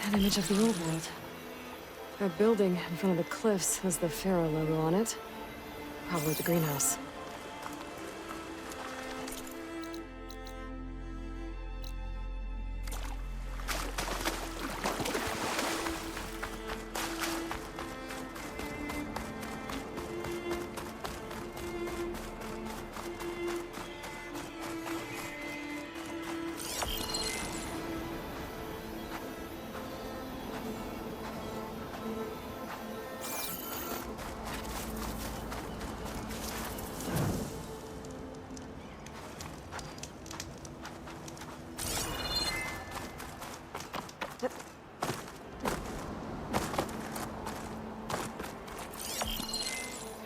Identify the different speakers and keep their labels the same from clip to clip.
Speaker 1: An image of the old world. That building in front of the cliffs has the Pharaoh logo on it. Probably the greenhouse.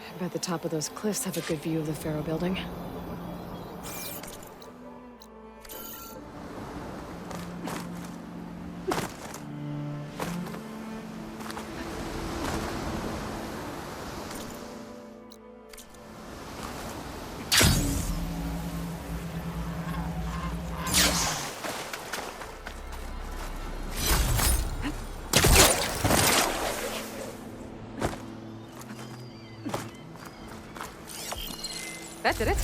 Speaker 1: I bet the top of those cliffs have a good view of the Pharaoh building. That did it.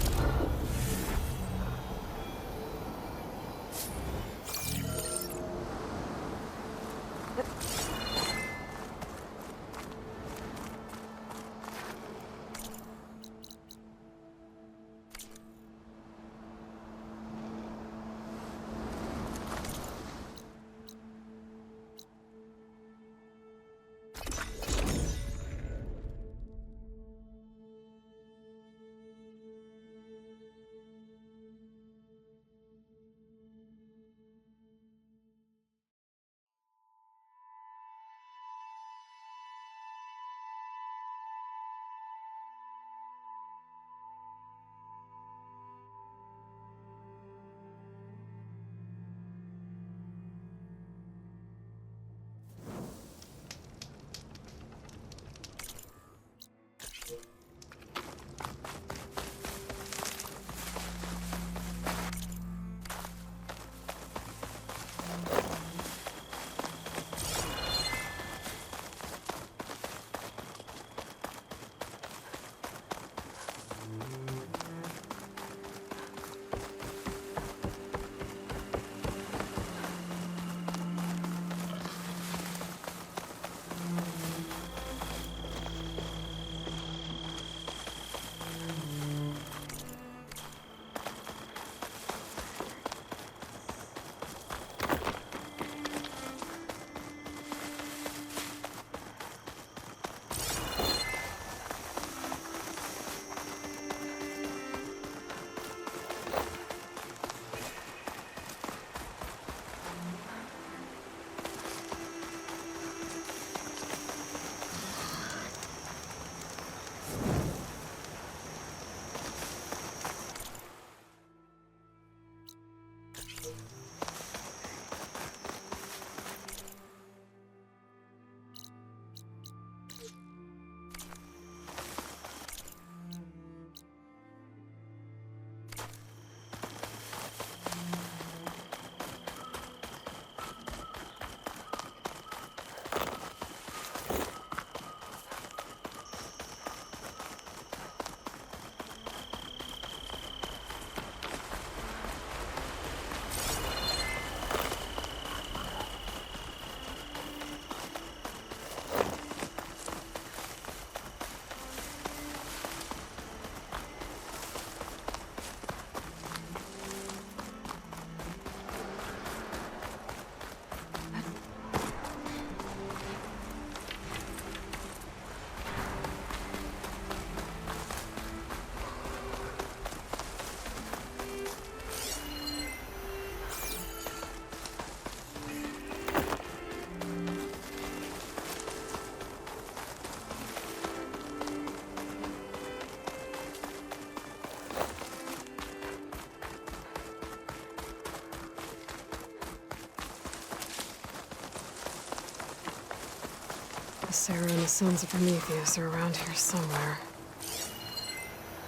Speaker 1: Sarah and the Sons of Prometheus are around here somewhere.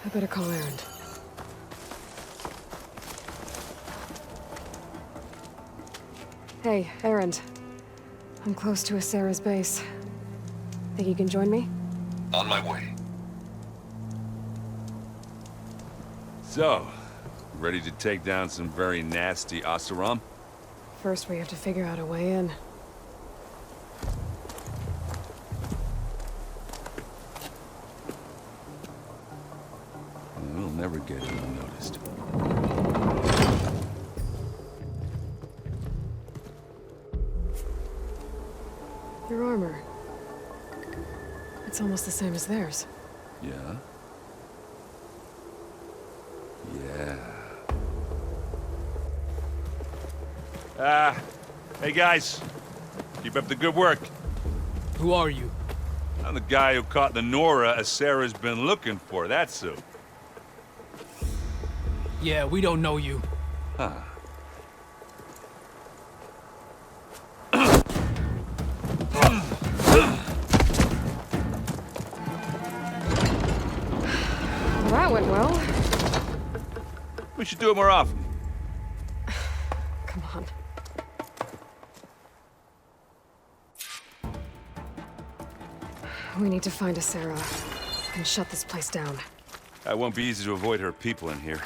Speaker 1: I better call Erend. Hey, Erend. I'm close to Sarah's base. Think you can join me?
Speaker 2: On my way.
Speaker 3: So, ready to take down some very nasty Oseram?
Speaker 1: First, we have to figure out a way in.
Speaker 3: We'll never get unnoticed.
Speaker 1: Your armor. It's almost the same as theirs.
Speaker 3: Yeah? Yeah. Hey guys. Keep up the good work.
Speaker 4: Who are you?
Speaker 3: I'm the guy who caught the Nora Sarah's been looking for, that's who.
Speaker 4: Yeah, we don't know you.
Speaker 3: Huh.
Speaker 1: That went well.
Speaker 3: We should do it more often.
Speaker 1: Come on. We need to find a Sarah and shut this place down.
Speaker 3: It won't be easy to avoid her people in here.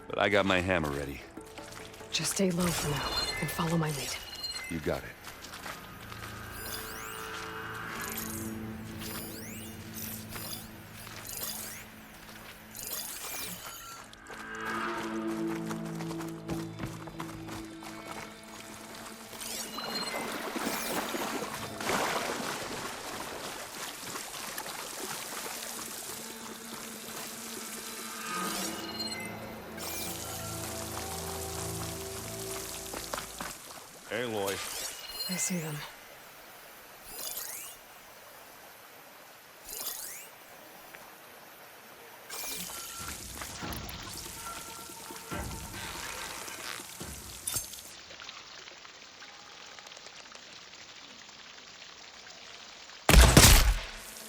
Speaker 3: But I got my hammer ready.
Speaker 1: Just stay low for now and follow my lead.
Speaker 3: You got it. Hey, Loy.
Speaker 1: I see them.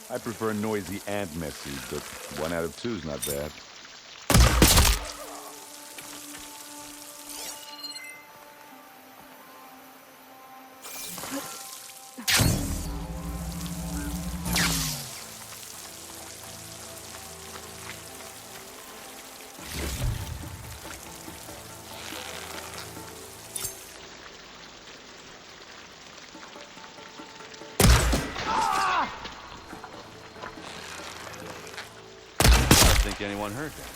Speaker 3: I prefer noisy and messy, but 1 out of 2's not bad. I don't think anyone heard that.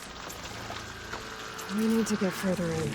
Speaker 1: We need to get further in.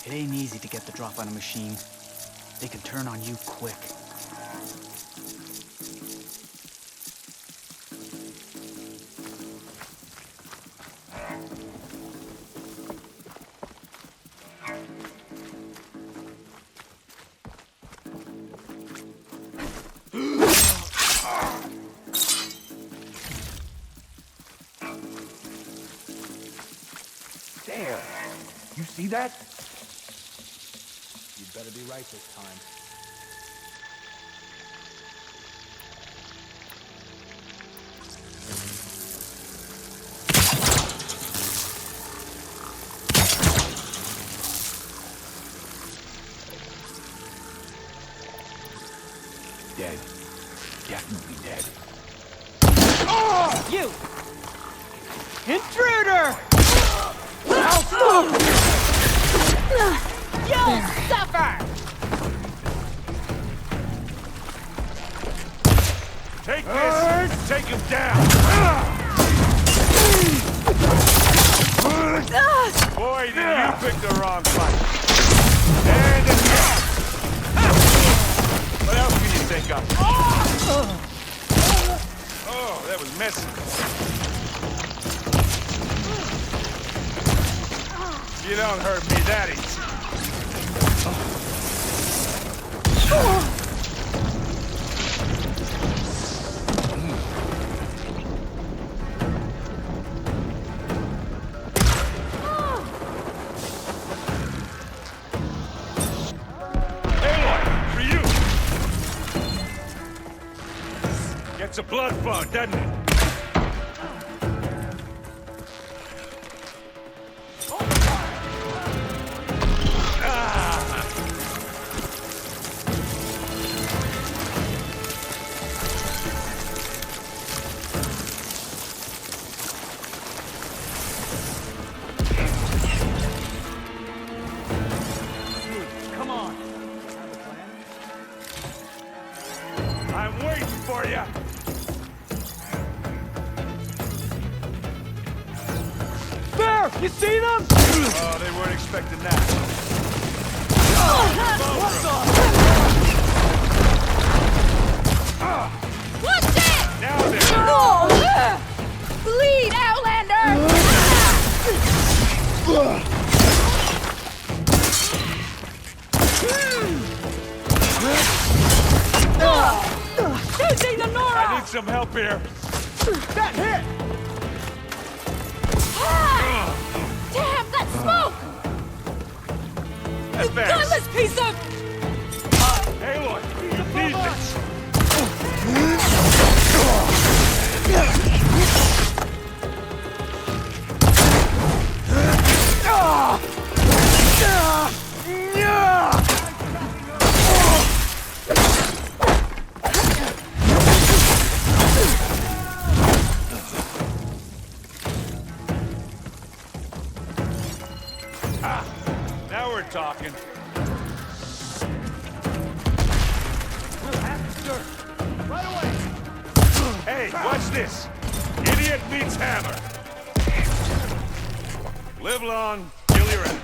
Speaker 5: It ain't easy to get the drop on a machine. They can turn on you quick.
Speaker 6: There! You see that?
Speaker 5: You'd better be right this time.
Speaker 6: dead.
Speaker 5: You! Intruder! You'll suffer!
Speaker 3: Take this and take him down! Boy, did you pick the wrong fight. And again! What else can you think of? Oh, that was messy. You don't hurt me that easy. Aloy, for you! Gets a blood fun, doesn't it?
Speaker 6: Come on.
Speaker 3: I'm waiting for you!
Speaker 6: There! You see them?
Speaker 3: Oh, they weren't expecting that.
Speaker 2: What's it?
Speaker 3: Now then!
Speaker 2: Oh! Bleed, Outlander! Shooting the
Speaker 3: I
Speaker 2: Nora!
Speaker 3: need some help here.
Speaker 6: That hit!
Speaker 2: Damn, that smoke!
Speaker 3: That's fast.
Speaker 2: Godless piece of...
Speaker 3: Aloy, you need this. Now we're talking.
Speaker 6: We'll have to dirt. Right away!
Speaker 3: Hey, watch this. Idiot meets hammer. Live long, kill your enemies.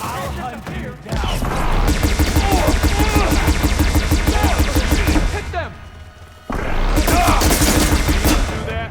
Speaker 6: I'll hunt you down. Hit them!
Speaker 3: Do that.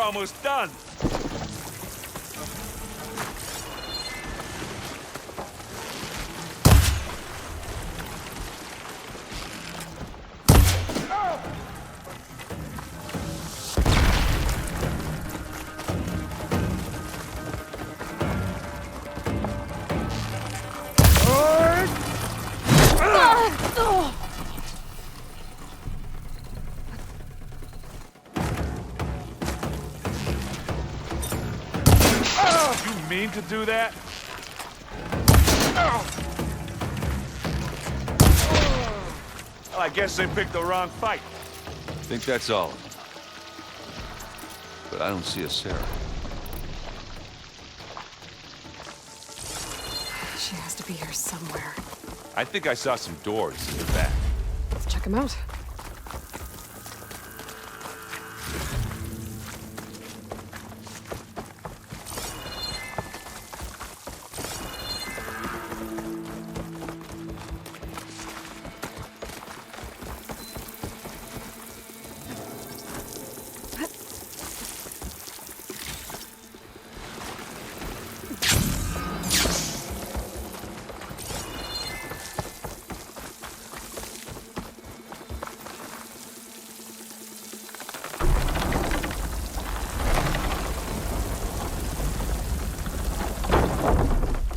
Speaker 3: almost done. You mean to do that? Well, I guess they picked the wrong fight.
Speaker 7: I think that's all. But I don't see a Sarah.
Speaker 1: She has to be here somewhere.
Speaker 3: I think I saw some doors in the back.
Speaker 1: Let's check them out.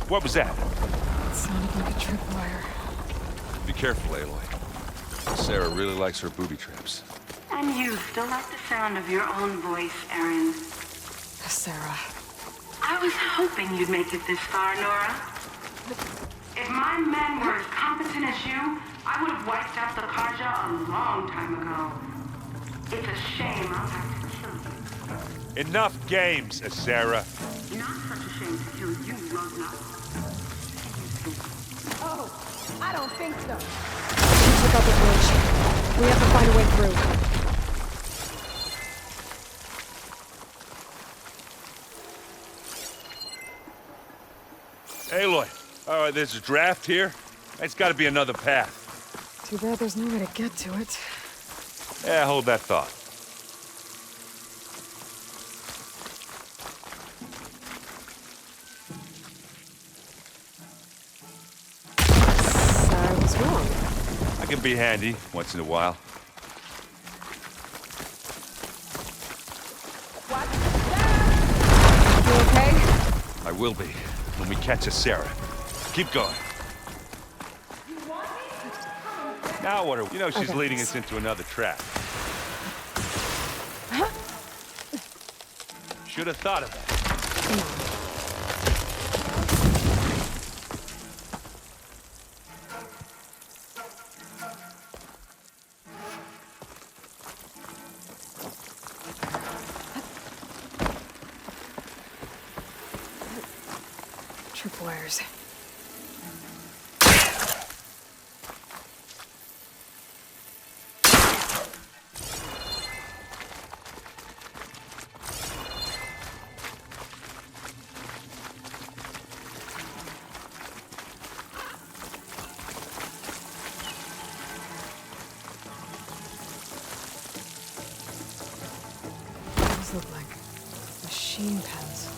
Speaker 3: What was that?
Speaker 1: It sounded like a tripwire.
Speaker 7: Be careful, Aloy. Sarah really likes her booby traps.
Speaker 8: And you still like the sound of your own voice, Erin.
Speaker 1: Sarah.
Speaker 8: I was hoping you'd make it this far, Nora. If my men were as competent as you, I would have wiped out the Karja a long time ago. It's a shame I'll have to kill you.
Speaker 3: Enough games, Sarah.
Speaker 8: Not such a shame to kill you, Ragnar.
Speaker 2: Oh, I don't think so.
Speaker 1: We took out the bridge. We have to find a way through.
Speaker 3: Aloy, there's a draft here. It's got to be another path.
Speaker 1: Too bad there's no way to get to it.
Speaker 3: Yeah, hold that thought.
Speaker 1: I was wrong.
Speaker 3: I can be handy once in a while.
Speaker 1: You okay?
Speaker 3: I will be when we catch a Sarah. Keep going. Now what are we? You know she's
Speaker 1: Okay.
Speaker 3: leading us into another trap. Should have thought of that.
Speaker 1: Tripwires. These look like machine pens.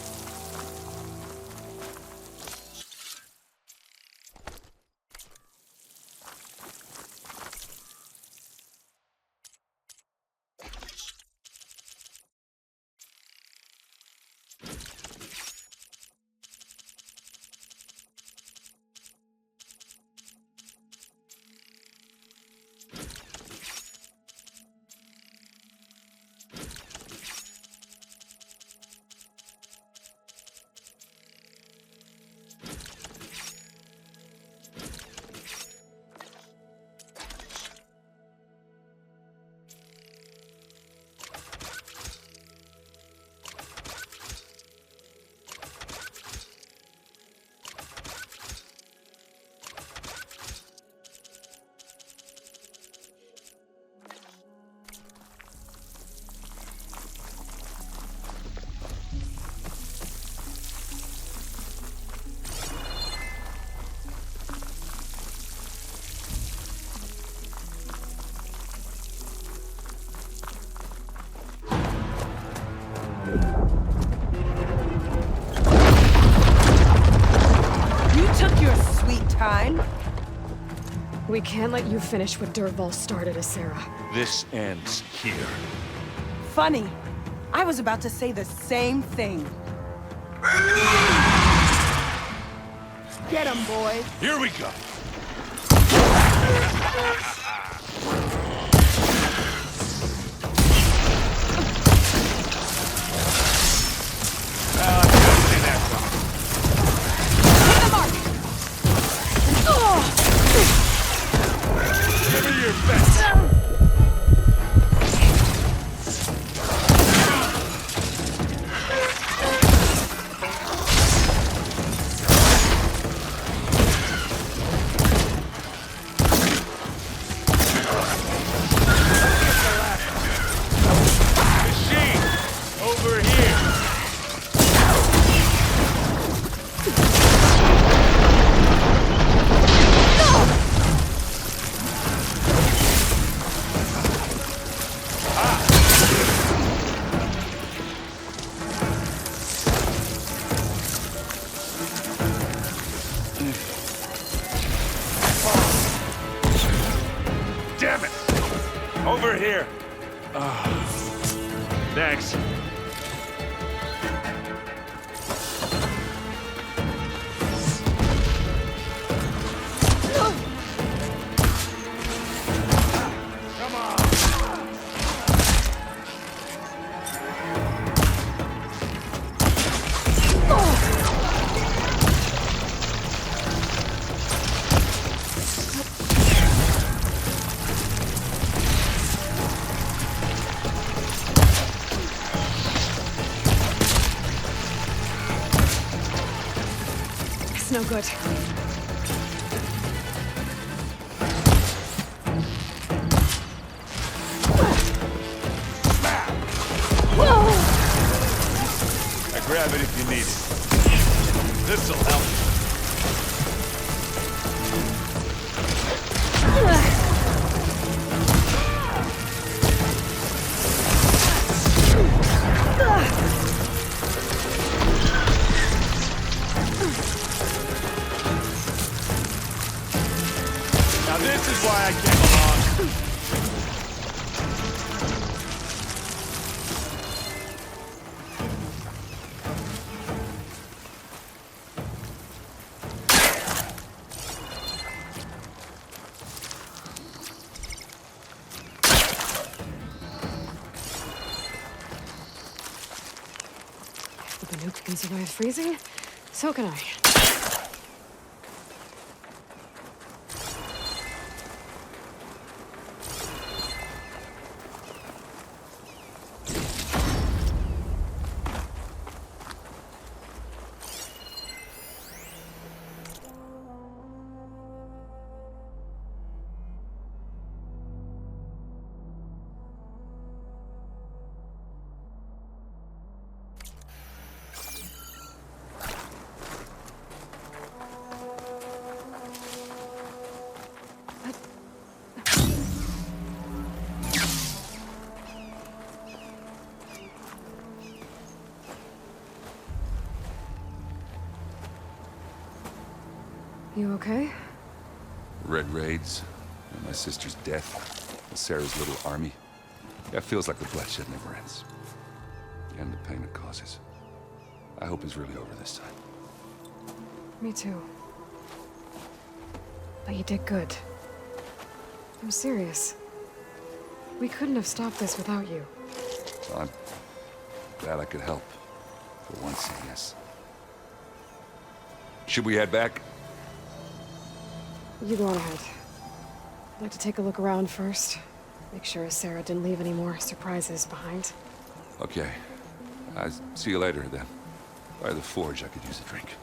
Speaker 1: We can't let you finish what Dervahl started, Asera.
Speaker 3: This ends here.
Speaker 2: Funny. I was about to say the same thing. Get him, boys.
Speaker 3: Here we go. Give me your best. Machine, over here. Damn it! Over here. Thanks. Come on.
Speaker 1: It's no good.
Speaker 3: Now grab it if you need it. This'll help. Now this is why I came along.
Speaker 1: If the nuke can survive freezing, so can I. You okay?
Speaker 7: Red raids, and my sister's death, and Sarah's little army. That feels like the bloodshed never ends. And the pain it causes. I hope it's really over this time.
Speaker 1: Me too. But you did good. I'm serious. We couldn't have stopped this without you.
Speaker 7: I'm glad I could help. For once, yes. Should we head back?
Speaker 1: You go on ahead. I'd like to take a look around first. Make sure Sarah didn't leave any more surprises behind.
Speaker 7: Okay. I'll see you later, then. By the forge, I could use a drink.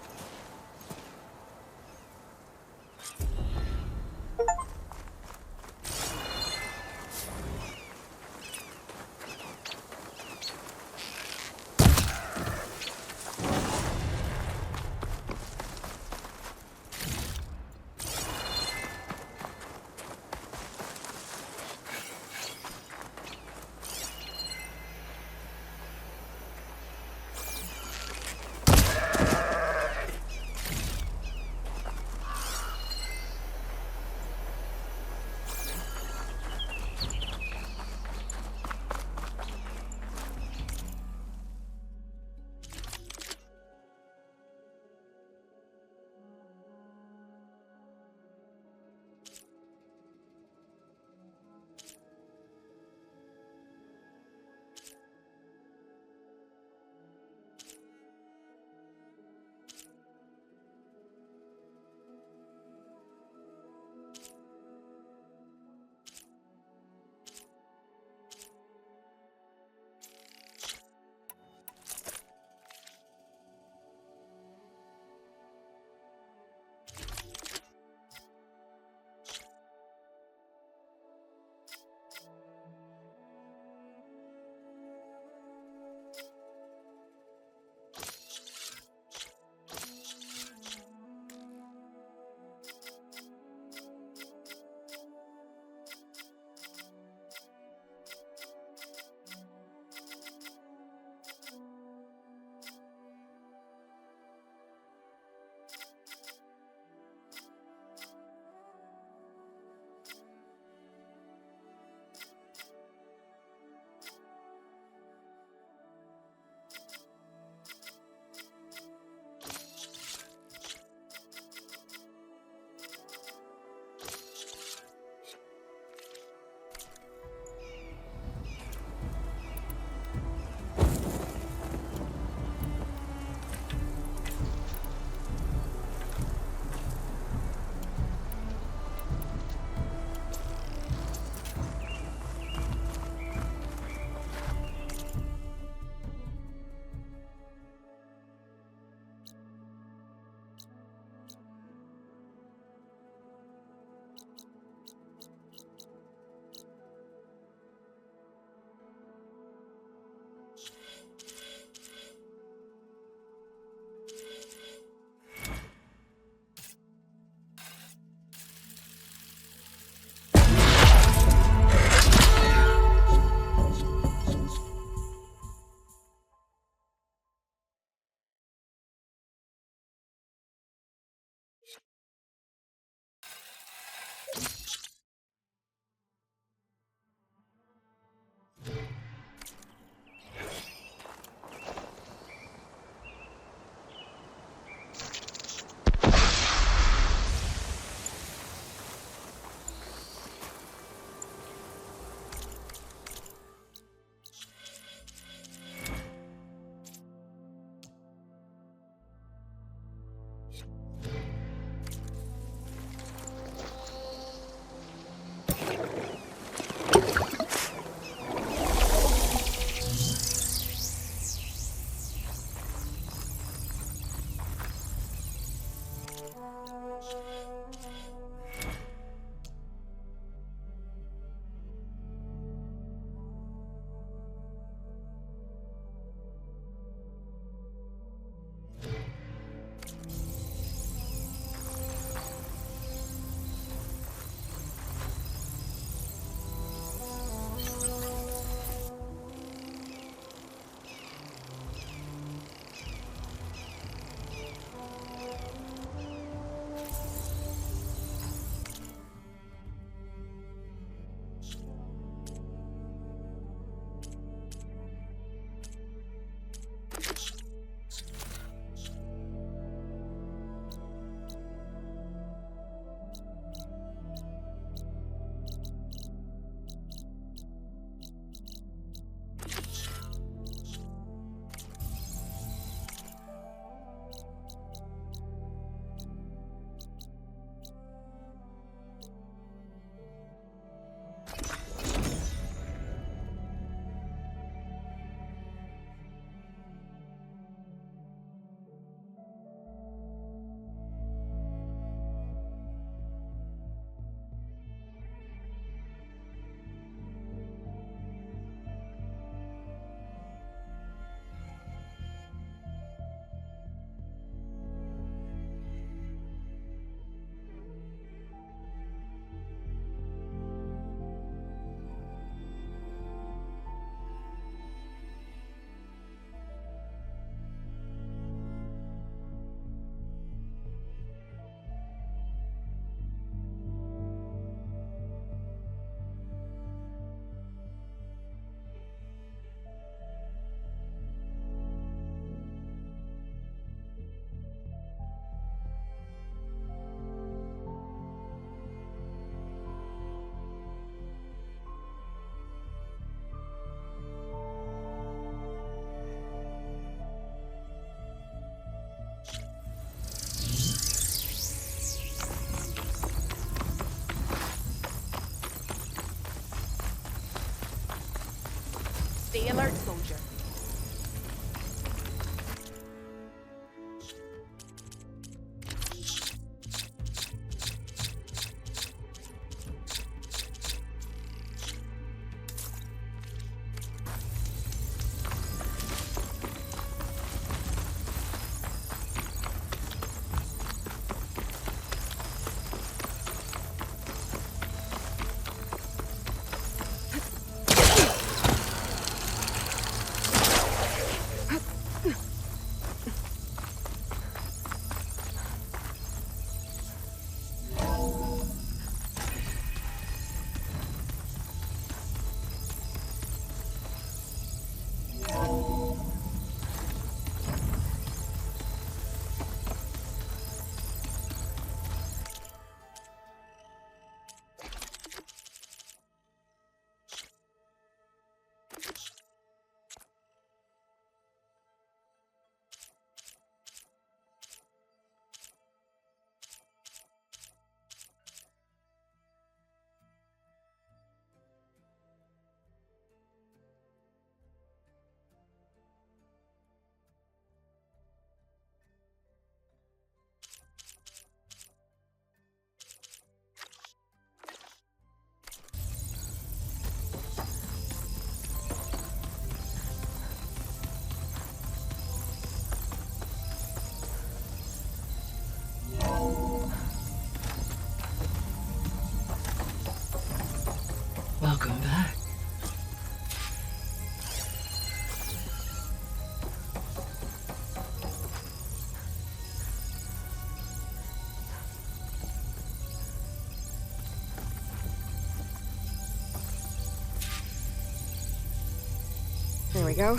Speaker 1: we go.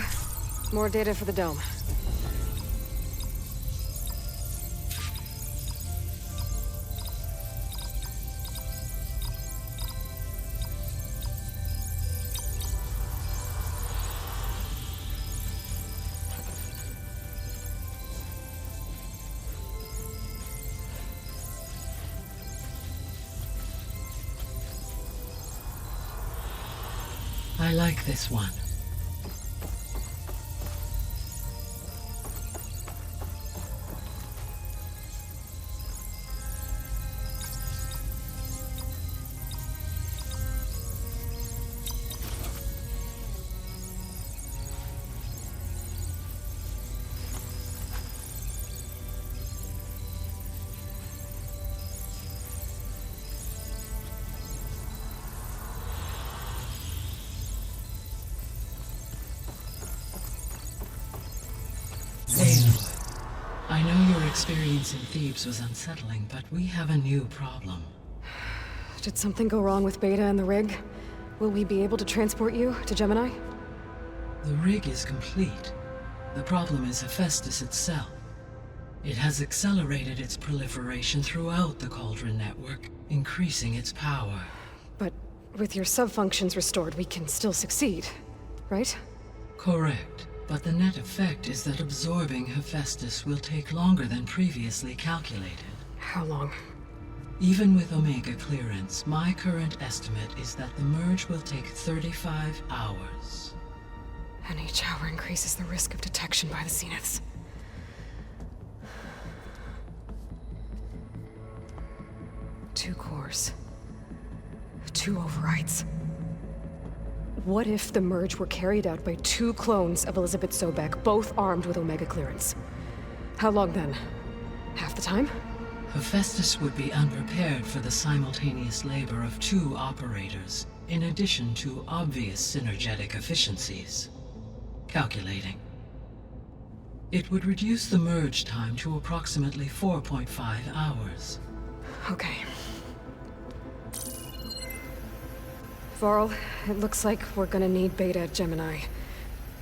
Speaker 1: More data for the dome.
Speaker 9: I like this one. Aloy, I know your experience in Thebes was unsettling, but we have a new problem.
Speaker 1: Did something go wrong with Beta and the rig? Will we be able to transport you to Gemini?
Speaker 9: The rig is complete. The problem is Hephaestus itself. It has accelerated its proliferation throughout the Cauldron network, increasing its power.
Speaker 1: But with your sub-functions restored, we can still succeed, right?
Speaker 9: Correct. But the net effect is that absorbing Hephaestus will take longer than previously calculated.
Speaker 1: How long?
Speaker 9: Even with Omega clearance, my current estimate is that the merge will take 35 hours.
Speaker 1: And each hour increases the risk of detection by the Zeniths. Two cores. Two overrides. What if the merge were carried out by two clones of Elizabeth Sobek, both armed with Omega clearance? How long then? Half the time?
Speaker 9: Hephaestus would be unprepared for the simultaneous labor of two operators, in addition to obvious synergetic efficiencies. Calculating. It would reduce the merge time to approximately 4.5 hours.
Speaker 1: Okay. Varl, it looks like we're gonna need Beta at Gemini.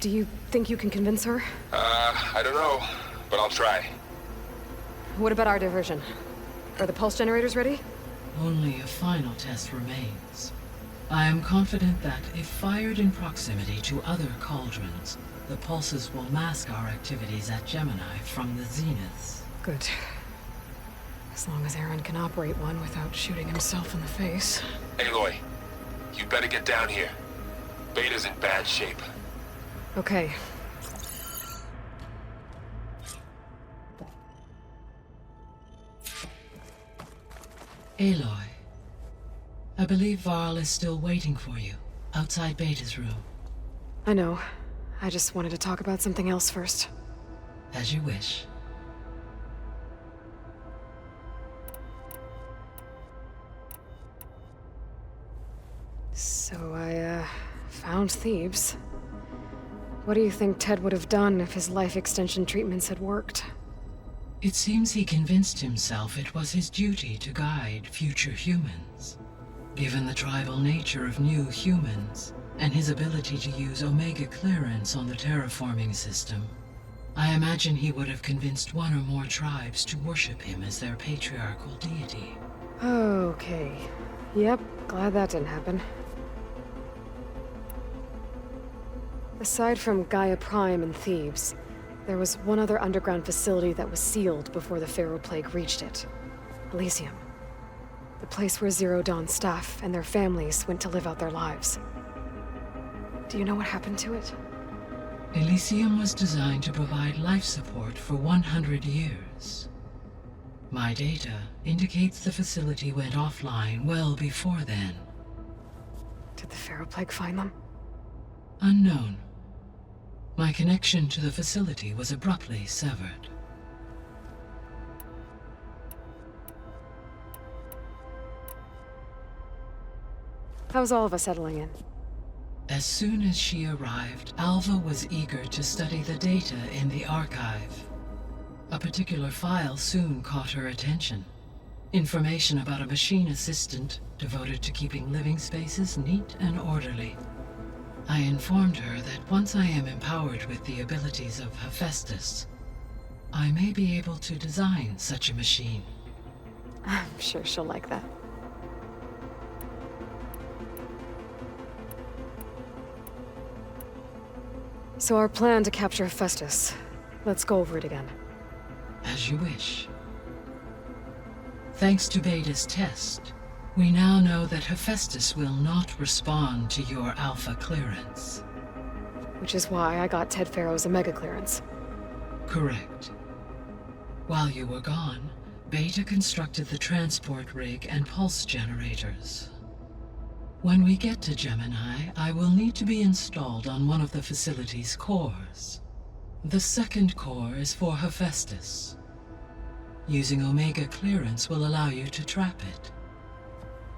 Speaker 1: Do you think you can convince her?
Speaker 7: I don't know, but I'll try.
Speaker 1: What about our diversion? Are the pulse generators ready?
Speaker 9: Only a final test remains. I am confident that if fired in proximity to other cauldrons, the pulses will mask our activities at Gemini from the Zeniths.
Speaker 1: Good. As long as Aaron can operate one without shooting himself in the face.
Speaker 7: Aloy, you better get down here. Beta's in bad shape.
Speaker 1: Okay.
Speaker 9: Aloy, I believe Varl is still waiting for you, outside Beta's room.
Speaker 1: I know. I just wanted to talk about something else first.
Speaker 9: As you wish.
Speaker 1: So I, found Thebes. What do you think Ted would have done if his life extension treatments had worked?
Speaker 9: It seems he convinced himself it was his duty to guide future humans. Given the tribal nature of new humans, and his ability to use Omega clearance on the terraforming system, I imagine he would have convinced one or more tribes to worship him as their patriarchal deity.
Speaker 1: Okay. Yep, glad that didn't happen. Aside from Gaia Prime and Thebes, there was one other underground facility that was sealed before the Pharaoh Plague reached it. Elysium. The place where Zero Dawn staff and their families went to live out their lives. Do you know what happened to it?
Speaker 9: Elysium was designed to provide life support for 100 years. My data indicates the facility went offline well before then.
Speaker 1: Did the Pharaoh Plague find them?
Speaker 9: Unknown. My connection to the facility was abruptly severed.
Speaker 1: How's all of us settling in?
Speaker 9: As soon as she arrived, Alva was eager to study the data in the archive. A particular file soon caught her attention. Information about a machine assistant devoted to keeping living spaces neat and orderly. I informed her that once I am empowered with the abilities of Hephaestus, I may be able to design such a machine.
Speaker 1: I'm sure she'll like that. So our plan to capture Hephaestus. Let's go over it again.
Speaker 9: As you wish. Thanks to Beta's test, we now know that Hephaestus will not respond to your Alpha clearance.
Speaker 1: Which is why I got Ted Farrow's Omega clearance.
Speaker 9: Correct. While you were gone, Beta constructed the transport rig and pulse generators. When we get to Gemini, I will need to be installed on one of the facility's cores. The second core is for Hephaestus. Using Omega clearance will allow you to trap it.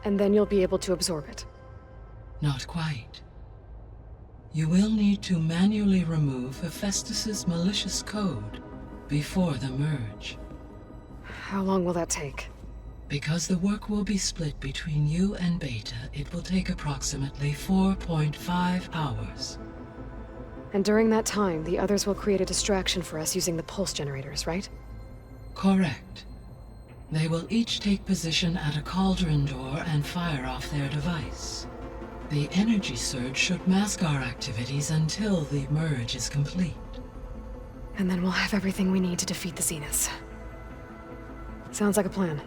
Speaker 1: And then you'll be able to absorb it.
Speaker 9: Not quite. You will need to manually remove Hephaestus's malicious code before the merge.
Speaker 1: How long will that take?
Speaker 9: Because the work will be split between you and Beta, it will take approximately 4.5 hours.
Speaker 1: And during that time, the others will create a distraction for us using the pulse generators, right?
Speaker 9: Correct. They will each take position at a cauldron door and fire off their device. The energy surge should mask our activities until the merge is complete.
Speaker 1: And then we'll have everything we need to defeat the Zeniths. Sounds like a plan.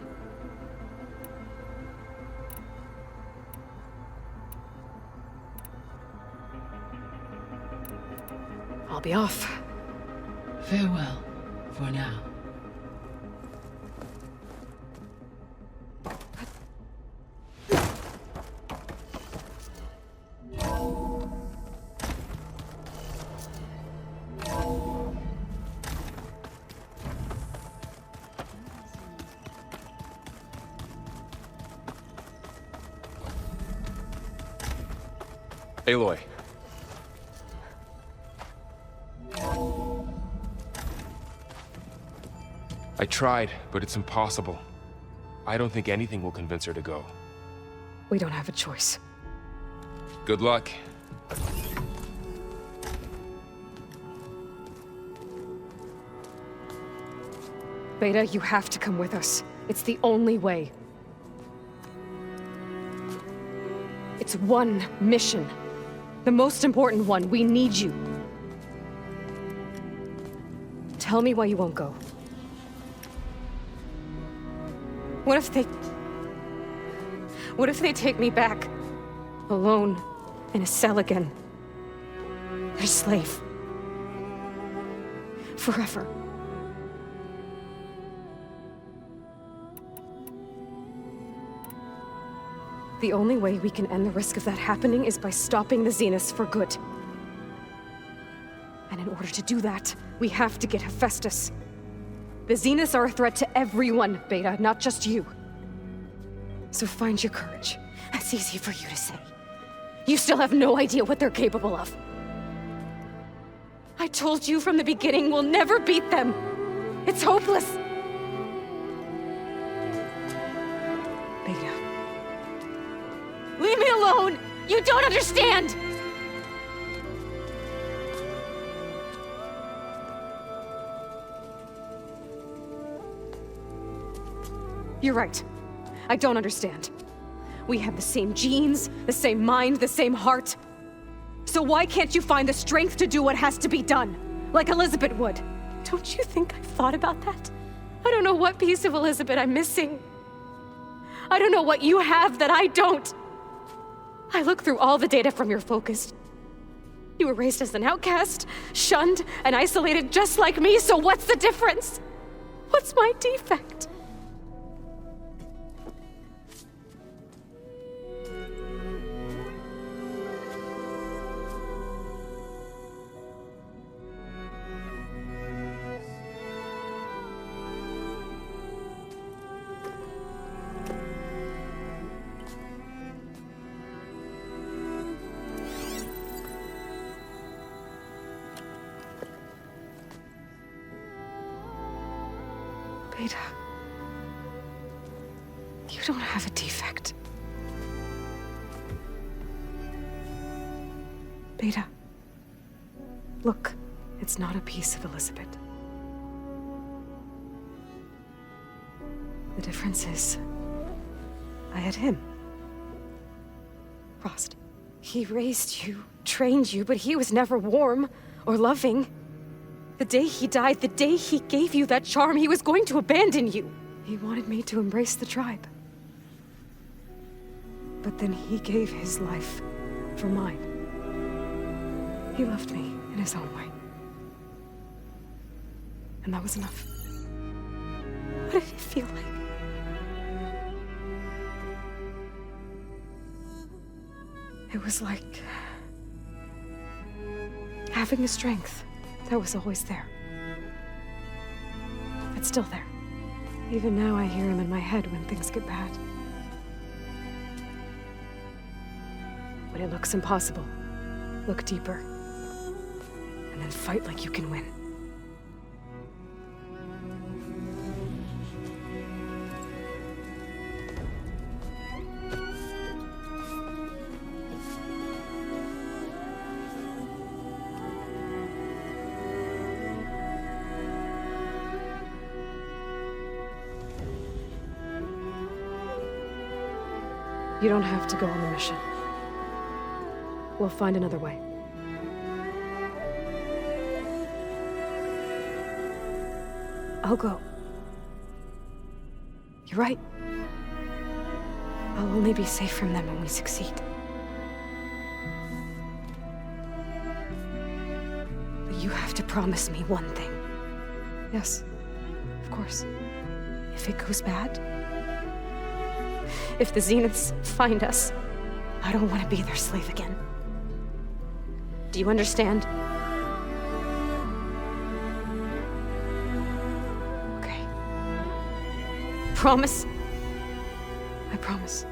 Speaker 1: I'll be off.
Speaker 9: Farewell, for now.
Speaker 10: Aloy. I tried, but it's impossible. I don't think anything will convince her to go.
Speaker 1: We don't have a choice.
Speaker 10: Good luck.
Speaker 1: Beta, you have to come with us. It's the only way. It's one mission. The most important one. We need you. Tell me why you won't go. What if they take me back? Alone, in a cell again. Their slave. Forever. The only way we can end the risk of that happening is by stopping the Zeniths for good. And in order to do that, we have to get Hephaestus. The Zeniths are a threat to everyone, Beta, not just you. So find your courage. That's easy for you to say. You still have no idea what they're capable of. I told you from the beginning, we'll never beat them. It's hopeless. Beta. Leave me alone! You don't understand! You're right. I don't understand. We have the same genes, the same mind, the same heart. So why can't you find the strength to do what has to be done? Like Elizabeth would. Don't you think I've thought about that? I don't know what piece of Elizabeth I'm missing. I don't know what you have that I don't. I look through all the data from your focus. You were raised as an outcast, shunned, and isolated just like me, so what's the difference? What's my defect? Beta, you don't have a defect. Beta. Look, it's not a piece of Elizabeth. The difference is, I had him. Frost. He raised you, trained you, but he was never warm or loving. The day he died, the day he gave you that charm, he was going to abandon you. He wanted me to embrace the tribe. But then he gave his life for mine. He loved me in his own way. And that was enough. What did it feel like? It was like having a strength that was always there. It's still there. Even now I hear him in my head when things get bad. When it looks impossible, look deeper. And then fight like you can win. You don't have to go on the mission. We'll find another way. I'll go. You're right. I'll only be safe from them when we succeed. But you have to promise me one thing. Yes, of course. If it goes bad, if the Zeniths find us, I don't want to be their slave again. Do you understand? Okay. Promise? I promise.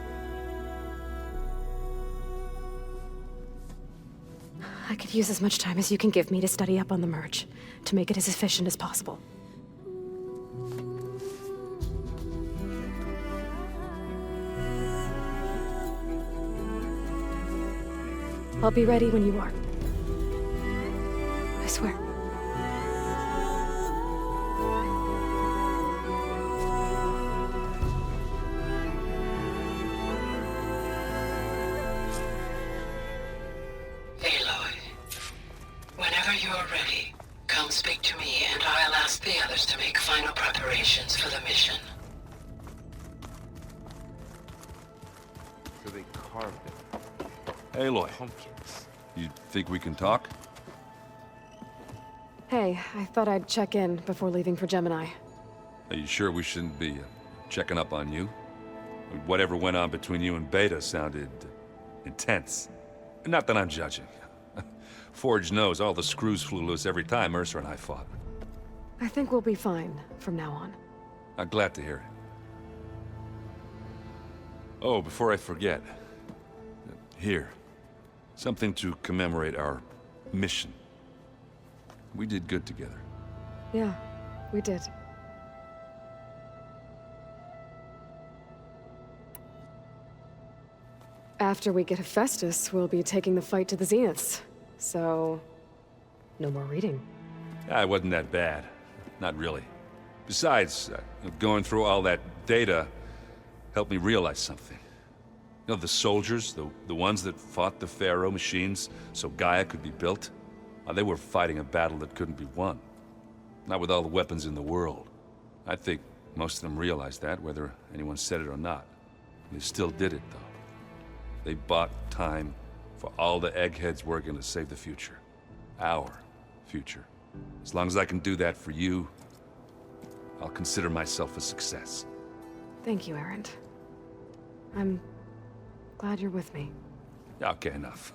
Speaker 1: I could use as much time as you can give me to study up on the merge, to make it as efficient as possible. I'll be ready when you are. I swear.
Speaker 9: Aloy, whenever you're ready, come speak to me and I'll ask the others to make final preparations for the mission.
Speaker 10: So they carved it.
Speaker 7: Aloy,
Speaker 10: Pumpkins.
Speaker 7: you think we can talk?
Speaker 1: Hey, I thought I'd check in before leaving for Gemini.
Speaker 7: Are you sure we shouldn't be checking up on you? Whatever went on between you and Beta sounded intense. Not that I'm judging. Forge knows all the screws flew loose every time Mercer and I fought.
Speaker 1: I think we'll be fine from now on.
Speaker 7: I'm glad to hear it. Oh, before I forget. Here. Something to commemorate our mission. We did good together.
Speaker 1: Yeah, we did. After we get Hephaestus, we'll be taking the fight to the Zeniths. So, no more reading.
Speaker 7: It wasn't that bad. Not really. Besides, going through all that data helped me realize something. You know, the soldiers, the ones that fought the Pharaoh machines so Gaia could be built, they were fighting a battle that couldn't be won. Not with all the weapons in the world. I think most of them realized that, whether anyone said it or not. They still did it, though. They bought time for all the eggheads working to save the future. Our future. As long as I can do that for you, I'll consider myself a success.
Speaker 1: Thank you, Erend. I'm glad you're with me.
Speaker 7: Okay, enough.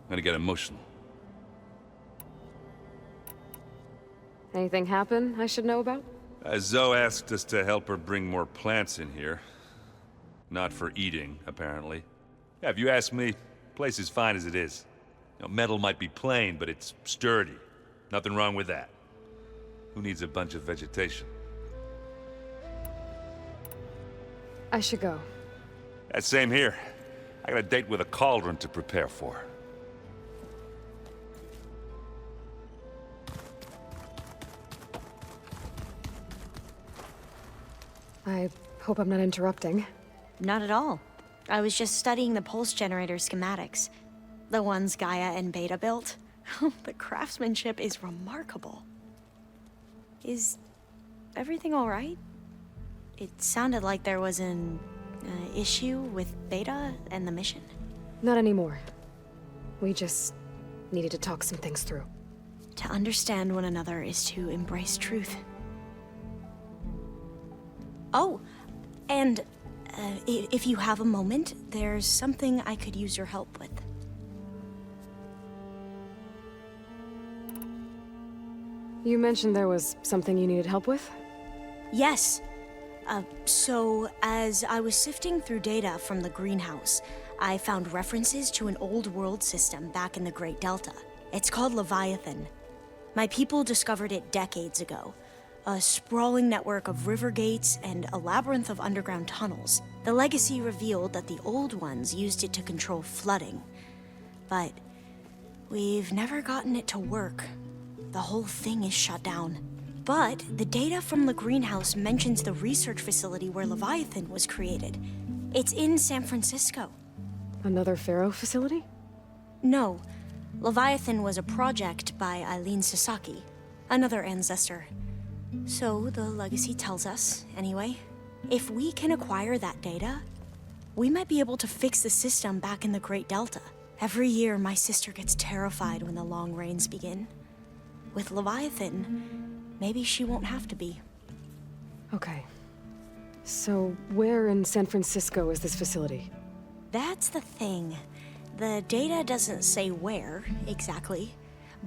Speaker 7: I'm gonna get emotional.
Speaker 1: Anything happen I should know about?
Speaker 7: Zoe asked us to help her bring more plants in here. Not for eating, apparently. Yeah, if you ask me, the place is fine as it is. You know, metal might be plain, but it's sturdy. Nothing wrong with that. Who needs a bunch of vegetation?
Speaker 1: I should go.
Speaker 7: Same here. I got a date with a cauldron to prepare for.
Speaker 1: I hope I'm not interrupting.
Speaker 11: Not at all. I was just studying the pulse generator schematics. The ones Gaia and Beta built. The craftsmanship is remarkable. Is everything all right? It sounded like there was an issue with Beta and the mission.
Speaker 1: Not anymore. We just needed to talk some things through.
Speaker 11: To understand one another is to embrace truth. Oh, and if you have a moment, there's something I could use your help with.
Speaker 1: You mentioned there was something you needed help with?
Speaker 11: Yes. So, as I was sifting through data from the greenhouse, I found references to an old world system back in the Great Delta. It's called Leviathan. My people discovered it decades ago. A sprawling network of river gates and a labyrinth of underground tunnels. The legacy revealed that the old ones used it to control flooding. But we've never gotten it to work. The whole thing is shut down. But the data from the greenhouse mentions the research facility where Leviathan was created. It's in San Francisco.
Speaker 1: Another Pharaoh facility?
Speaker 11: No. Leviathan was a project by Eileen Sasaki, another ancestor. So the legacy tells us, anyway, if we can acquire that data, we might be able to fix the system back in the Great Delta. Every year, my sister gets terrified when the long rains begin. With Leviathan, maybe she won't have to be.
Speaker 1: Okay. So, where in San Francisco is this facility?
Speaker 11: That's the thing. The data doesn't say where, exactly.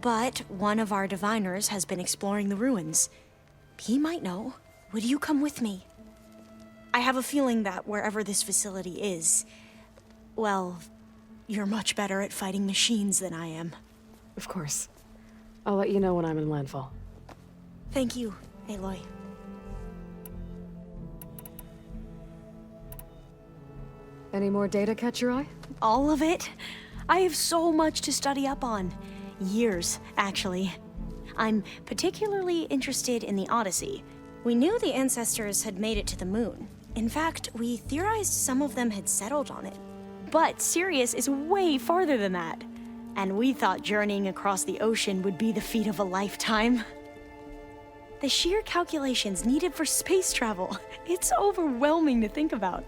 Speaker 11: But one of our diviners has been exploring the ruins. He might know. Would you come with me? I have a feeling that wherever this facility is, well, you're much better at fighting machines than I am.
Speaker 1: Of course. I'll let you know when I'm in landfall.
Speaker 11: Thank you, Aloy.
Speaker 1: Any more data catch your eye?
Speaker 11: All of it? I have so much to study up on. Years, actually. I'm particularly interested in the Odyssey. We knew the ancestors had made it to the moon. In fact, we theorized some of them had settled on it. But Sirius is way farther than that. And we thought journeying across the ocean would be the feat of a lifetime. The sheer calculations needed for space travel, it's overwhelming to think about.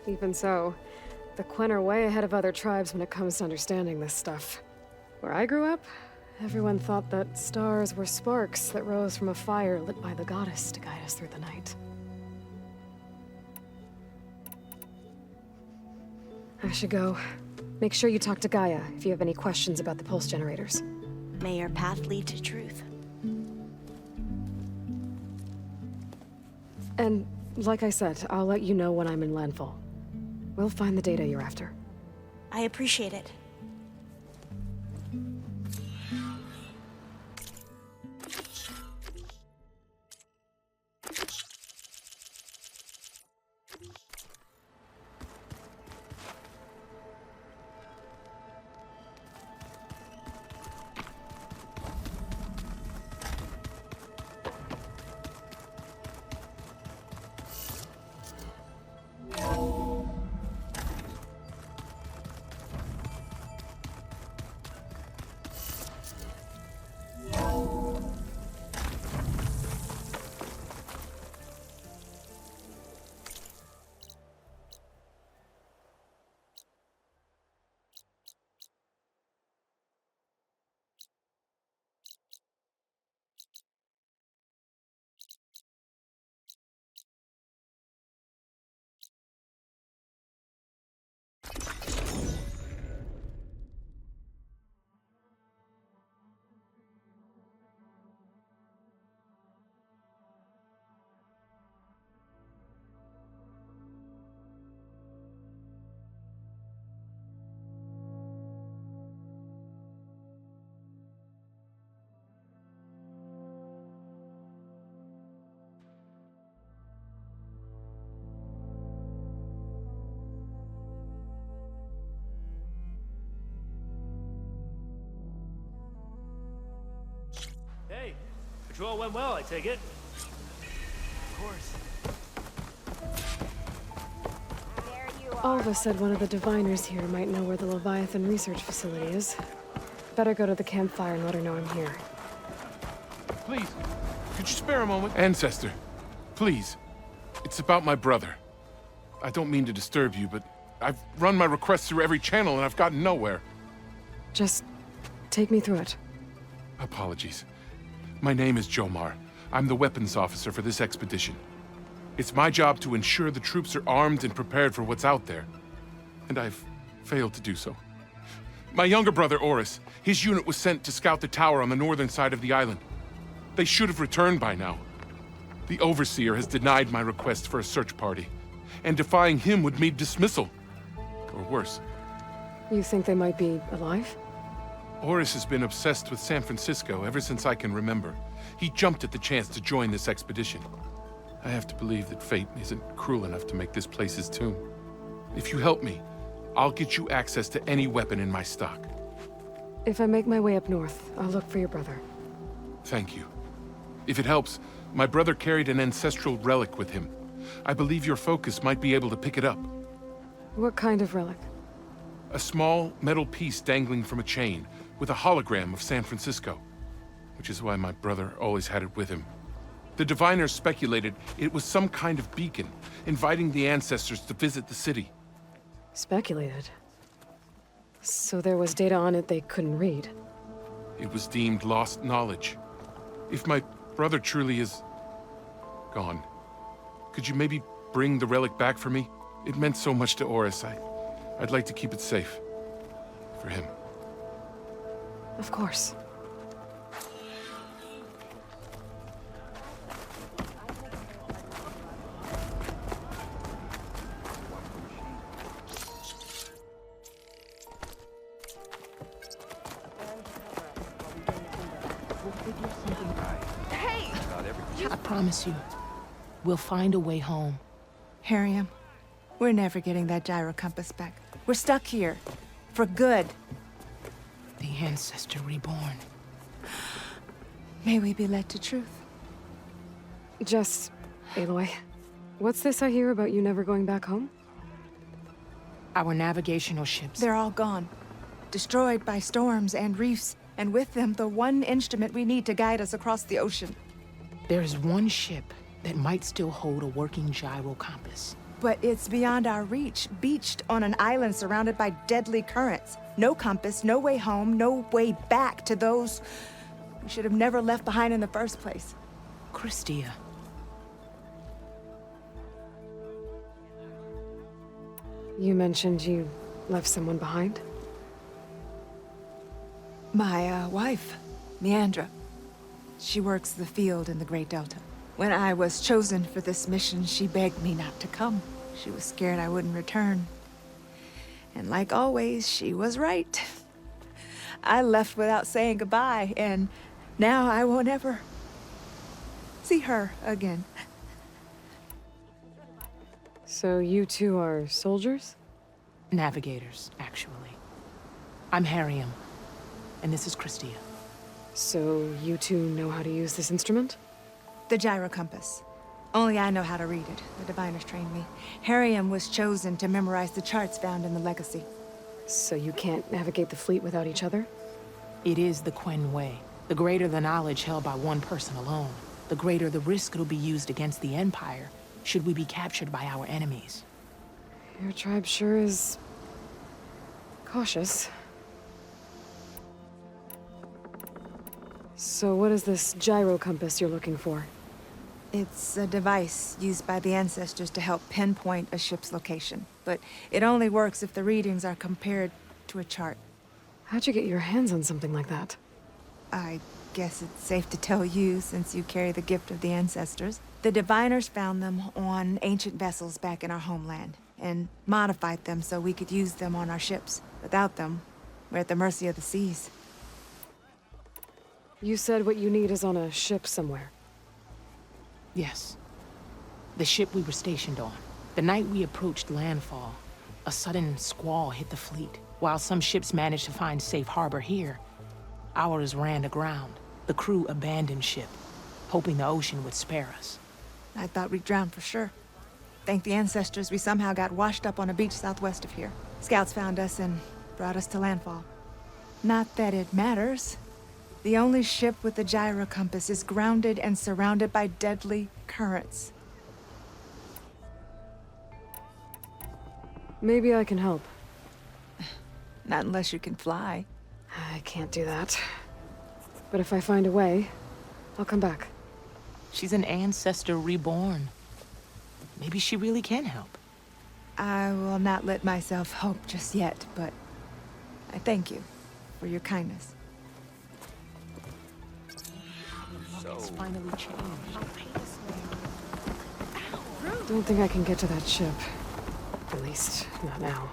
Speaker 1: Even so, the Quen are way ahead of other tribes when it comes to understanding this stuff. Where I grew up, everyone thought that stars were sparks that rose from a fire lit by the goddess to guide us through the night. I should go. Make sure you talk to Gaia if you have any questions about the pulse generators.
Speaker 11: May your path lead to truth.
Speaker 1: And, like I said, I'll let you know when I'm in landfall. We'll find the data you're after.
Speaker 11: I appreciate it.
Speaker 6: Hey, patrol went well, I take it.
Speaker 1: Alva said one of the diviners here might know where the Leviathan research facility is. Better go to the campfire and let her know I'm here.
Speaker 10: Please, could you spare a moment? Ancestor, please. It's about my brother. I don't mean to disturb you, but I've run my requests through every channel and I've gotten nowhere.
Speaker 1: Just take me through it.
Speaker 10: Apologies. My name is Jomar. I'm the weapons officer for this expedition. It's my job to ensure the troops are armed and prepared for what's out there. And I've failed to do so. My younger brother, Oris, his unit was sent to scout the tower on the northern side of the island. They should have returned by now. The Overseer has denied my request for a search party, and defying him would mean dismissal. Or worse.
Speaker 1: You think they might be alive?
Speaker 10: Oris has been obsessed with San Francisco ever since I can remember. He jumped at the chance to join this expedition. I have to believe that fate isn't cruel enough to make this place his tomb. If you help me, I'll get you access to any weapon in my stock.
Speaker 1: If I make my way up north, I'll look for your brother.
Speaker 10: Thank you. If it helps, my brother carried an ancestral relic with him. I believe your focus might be able to pick it up.
Speaker 1: What kind of relic?
Speaker 10: A small metal piece dangling from a chain with a hologram of San Francisco, which is why my brother always had it with him. The diviners speculated it was some kind of beacon, inviting the ancestors to visit the city.
Speaker 1: Speculated? So there was data on it they couldn't read?
Speaker 10: It was deemed lost knowledge. If my brother truly is gone, could you maybe bring the relic back for me? It meant so much to Oris. I'd like to keep it safe. For him.
Speaker 1: Of course.
Speaker 12: I promise you, we'll find a way home.
Speaker 2: Harriam, we're never getting that gyro compass back. We're stuck here. For good.
Speaker 12: The Ancestor reborn.
Speaker 2: May we be led to truth.
Speaker 1: Jess, Aloy, what's this I hear about you never going back home?
Speaker 12: Our navigational ships.
Speaker 2: They're all gone. Destroyed by storms and reefs, and with them the one instrument we need to guide us across the ocean.
Speaker 12: There is one ship that might still hold a working gyro compass.
Speaker 2: But it's beyond our reach, beached on an island surrounded by deadly currents. No compass, no way home, no way back to those we should have never left behind in the first place.
Speaker 12: Christia.
Speaker 1: You mentioned you left someone behind?
Speaker 2: My wife, Meandra. She works the field in the Great Delta. When I was chosen for this mission, she begged me not to come. She was scared I wouldn't return. And like always, she was right. I left without saying goodbye, and now I won't ever see her again.
Speaker 1: So you two are soldiers?
Speaker 12: Navigators, actually. I'm Harriam, and this is Christia.
Speaker 1: So you two know how to use this instrument?
Speaker 2: The gyro compass. Only I know how to read it. The diviners trained me. Harriam was chosen to memorize the charts found in the Legacy.
Speaker 1: So you can't navigate the fleet without each other?
Speaker 12: It is the Quen way. The greater the knowledge held by one person alone, the greater the risk it'll be used against the Empire, should we be captured by our enemies.
Speaker 1: Your tribe sure is cautious. So what is this gyro compass you're looking for?
Speaker 2: It's a device used by the ancestors to help pinpoint a ship's location. But it only works if the readings are compared to a chart.
Speaker 1: How'd you get your hands on something like that?
Speaker 2: I guess it's safe to tell you, since you carry the gift of the ancestors. The diviners found them on ancient vessels back in our homeland, and modified them so we could use them on our ships. Without them, we're at the mercy of the seas.
Speaker 1: You said what you need is on a ship somewhere.
Speaker 12: Yes. The ship we were stationed on. The night we approached landfall, a sudden squall hit the fleet. While some ships managed to find safe harbor here, ours ran aground. The crew abandoned ship, hoping the ocean would spare us.
Speaker 2: I thought we'd drown for sure. Thank the ancestors we somehow got washed up on a beach southwest of here. Scouts found us and brought us to landfall. Not that it matters. The only ship with the gyro compass is grounded and surrounded by deadly currents.
Speaker 1: Maybe I can help.
Speaker 2: Not unless you can fly.
Speaker 1: I can't do that. But if I find a way, I'll come back.
Speaker 12: She's an ancestor reborn. Maybe she really can help.
Speaker 2: I will not let myself hope just yet, but I thank you for your kindness.
Speaker 12: It's finally changed.
Speaker 1: Don't think I can get to that ship. At least, not now.